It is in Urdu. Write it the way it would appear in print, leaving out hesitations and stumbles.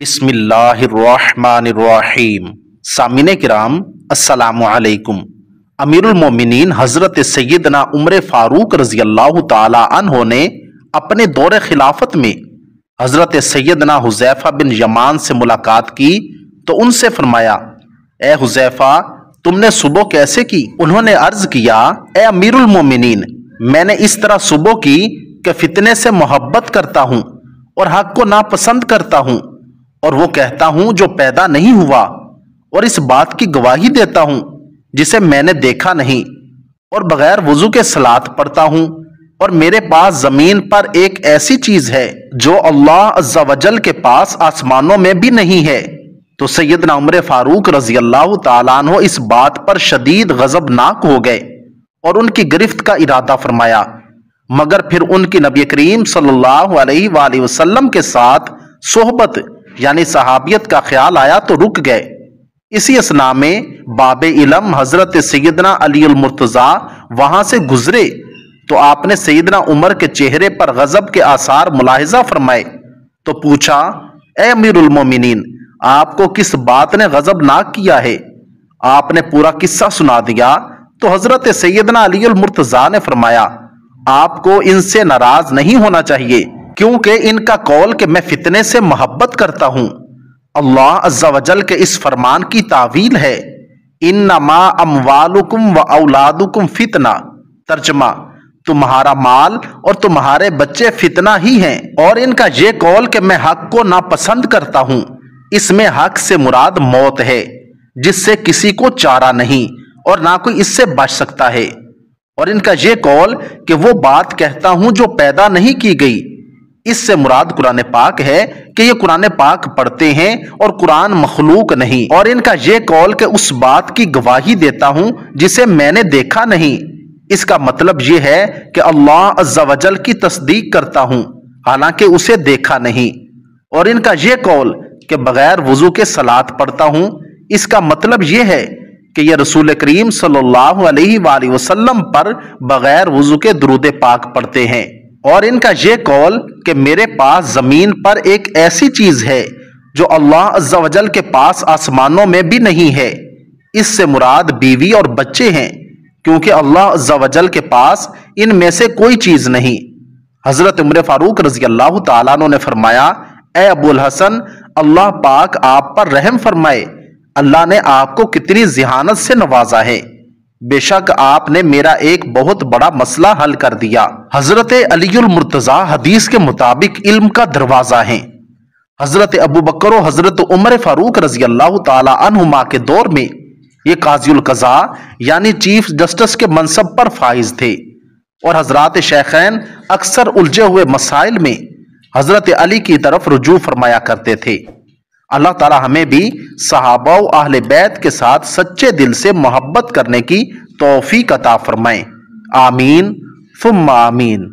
بسم اللہ الرحمن الرحیم۔ سامعین کرام السلام علیکم۔ امیر المومنین حضرت سیدنا عمر فاروق رضی اللہ تعالی عنہ نے اپنے دور خلافت میں حضرت سیدنا حذیفہ بن یمان سے ملاقات کی تو ان سے فرمایا، اے حذیفہ تم نے صبح کیسے کی؟ انہوں نے عرض کیا، اے امیر المومنین میں نے اس طرح صبح کی کہ فتنے سے محبت کرتا ہوں اور حق کو ناپسند کرتا ہوں، اور وہ کہتا ہوں جو پیدا نہیں ہوا، اور اس بات کی گواہی دیتا ہوں جسے میں نے دیکھا نہیں، اور بغیر وضو کے صلاۃ پڑھتا ہوں، اور میرے پاس زمین پر ایک ایسی چیز ہے جو اللہ عز و جل کے پاس آسمانوں میں بھی نہیں ہے۔ تو سیدنا عمر فاروق رضی اللہ تعالیٰ عنہ اس بات پر شدید غضبناک ہو گئے اور ان کی گرفت کا ارادہ فرمایا، مگر پھر ان کی نبی کریم صلی اللہ علیہ وآلہ وسلم کے ساتھ صحبت یعنی صحابیت کا خیال آیا تو رک گئے۔ اسی اثناء میں باب علم حضرت سیدنا علی المرتضیٰ وہاں سے گزرے تو آپ نے سیدنا عمر کے چہرے پر غضب کے آثار ملاحظہ فرمائے تو پوچھا، اے امیر المومنین آپ کو کس بات نے غضبناک کیا ہے؟ آپ نے پورا قصہ سنا دیا تو حضرت سیدنا علی المرتضیٰ نے فرمایا، آپ کو ان سے ناراض نہیں ہونا چاہیے کیونکہ ان کا قول کہ میں فتنے سے محبت کرتا ہوں اللہ عز و جل کے اس فرمان کی تعویل ہے، انما اموالکم و اولادکم فتنہ۔ ترجمہ، تمہارا مال اور تمہارے بچے فتنہ ہی ہیں، اور ان کا یہ قول کہ میں حق کو ناپسند کرتا ہوں، اس میں حق سے مراد موت ہے جس سے کسی کو چارہ نہیں اور نہ کوئی اس سے بچ سکتا ہے، اور ان کا یہ قول کہ وہ بات کہتا ہوں جو پیدا نہیں کی گئی، اس سے مراد قرآن پاک ہے کہ یہ قرآن پاک پڑھتے ہیں اور قرآن مخلوق نہیں، اور ان کا یہ قول کہ اس بات کی گواہی دیتا ہوں جسے میں نے دیکھا نہیں، اس کا مطلب یہ ہے کہ اللہ عز و جل کی تصدیق کرتا ہوں حالانکہ اسے دیکھا نہیں، اور ان کا یہ قول کہ بغیر وضو کے صلاۃ پڑھتا ہوں، اس کا مطلب یہ ہے کہ یہ رسول کریم صلی اللہ علیہ وآلہ وسلم پر بغیر وضو کے درود پاک پڑھتے ہیں، اور ان کا یہ قول کہ میرے پاس زمین پر ایک ایسی چیز ہے جو اللہ عز و جل کے پاس آسمانوں میں بھی نہیں ہے، اس سے مراد بیوی اور بچے ہیں کیونکہ اللہ عز و جل کے پاس ان میں سے کوئی چیز نہیں۔ حضرت عمر فاروق رضی اللہ تعالیٰ عنہ نے فرمایا، اے ابو الحسن اللہ پاک آپ پر رحم فرمائے، اللہ نے آپ کو کتنی ذہانت سے نوازا ہے، بے شک آپ نے میرا ایک بہت بڑا مسئلہ حل کر دیا۔ حضرت علی المرتضیٰ حدیث کے مطابق علم کا دروازہ ہیں۔ حضرت ابو بکر و حضرت عمر فاروق رضی اللہ تعالی عنہما کے دور میں یہ قاضی القضاء یعنی چیف جسٹس کے منصب پر فائز تھے، اور حضرات شیخین اکثر الجھے ہوئے مسائل میں حضرت علی کی طرف رجوع فرمایا کرتے تھے۔ اللہ تعالی ہمیں بھی صحابہ و اہل بیت کے ساتھ سچے دل سے محبت کرنے کی توفیق عطا فرمائے، آمین ثم آمین۔